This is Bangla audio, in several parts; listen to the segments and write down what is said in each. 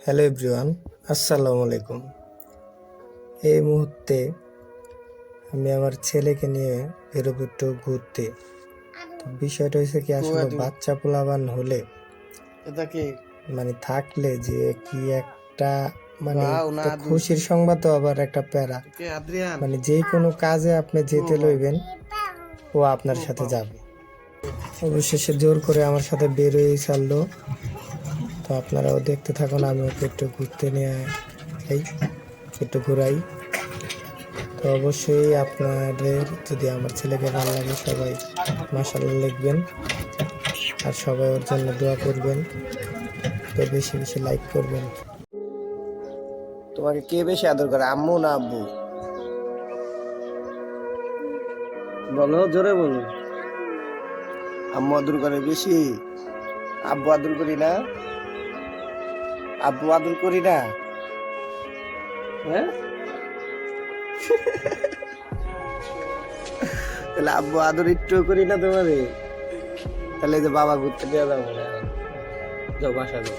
হ্যালো এভরিওয়ান, আসসালামু আলাইকুম। এই মুহূর্তে আমি আমার ছেলেকে নিয়ে বেরোবো একটু ঘুরতে। তো বিষয়টা হয়েছে কি, আসলে বাচ্চা পোলাবান হলে থাকলে যে কি একটা একটা খুশির সংবাদ, আবার একটা প্যারা। যে কোনো কাজে আপনি যেতে লইবেন, ও আপনার সাথে যাবে। অবশেষে জোর করে আমার সাথে বেরোই ছাড়লো। তো আপনারাও দেখতে থাকুন, আমি ওকে একটু ঘুরতে নিয়ে যাই, একটু ঘুরাই। তো অবশ্যই আপনাদের যদি আমার ছেলেকে ভালো লাগে, সবাই মাশাআল্লাহ লিখবেন, আর সবাই ওর জন্য দোয়া করবেন। তো বেশি বেশি লাইক করবেন। তোমাকে কে বেশি আদর করে, আম্মু না আব্বু? বলো, জোরে বলো। আম্মু আদর করে বেশি, আব্বু আদর করি না? আব্বু আদর করি না? হ্যাঁ, তাহলে আব্বু আদর একটু করি না তোমারে? তাহলে যে বাবা ঘুরতে নিয়ে যাবো না, যাও বাসা যাও,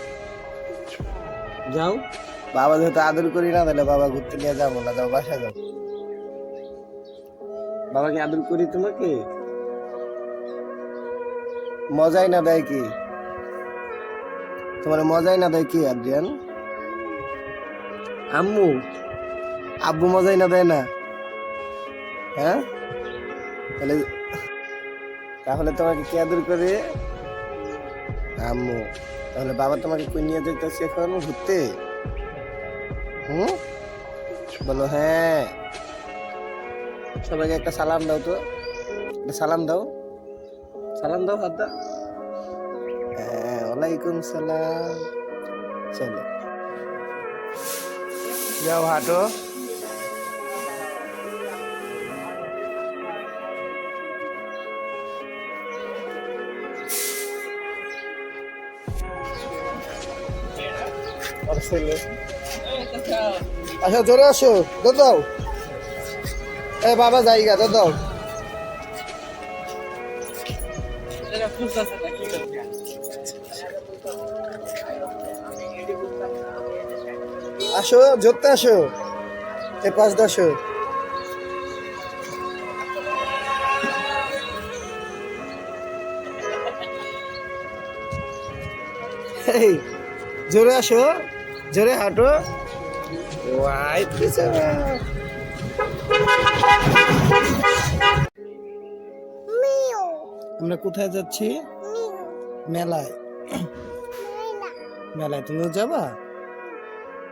যাও। বাবা যেহেতু আদর করি না, তাহলে বাবা ঘুরতে নিয়ে যাবো না, যাও বাসা যাও। বাবাকে আদর করি তোমাকে? মজাই না দেয় কি? তোমার মজাই না দেয় কি আদ্রিয়ান? আম্মু আব্বু মজাই না দেয় না? হ্যাঁ, তাহলে তাহলে তোমাকে কে আদর করে? আম্মু। তাহলে বাবা তোমাকে কই নিয়ে যাইতেছে এখন ঘুরতে? বলো হ্যাঁ। সবাইকে একটা সালাম দাও তো, একটা সালাম দাও, সালাম দাও, হাত দাও। হ্যাঁ, ওয়ালাইকুম সালাম। চলো যাও, হাঁটো। আসো, জোরে আসো, দৌড় দাও। বাবা জায়গা দৌড় দাও। আসো, জোরতে আসো, এই পাশ দিয়ে আসো। এই, জোরে আসো, জোরে হাঁটো। ওয়াই পিছনে। আমরা কোথায় যাচ্ছি? মেলায়। মেলায় তুমিও যাবা?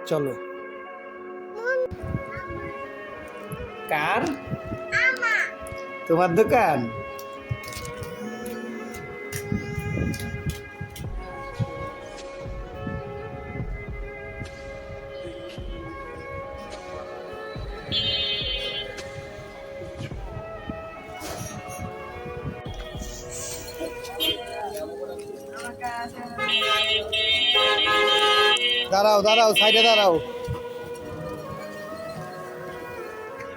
চলো। কার? তোমার দোকান? দাঁড়াও দাঁড়াও, সাইডে দাঁড়াও,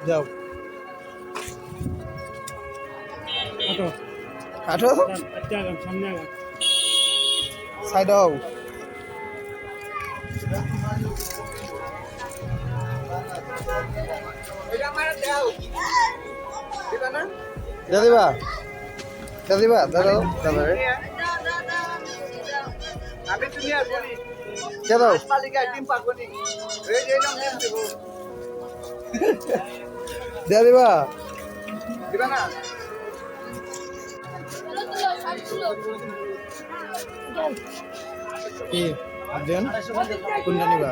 যাও, হাঁটো, সাইড হও। দাদিবা, দাদিবা, দাঁড়াও, দাঁড়াও, দাদিবা, কোনটা নিবা?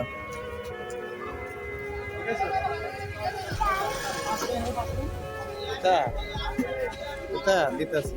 দিতেছি।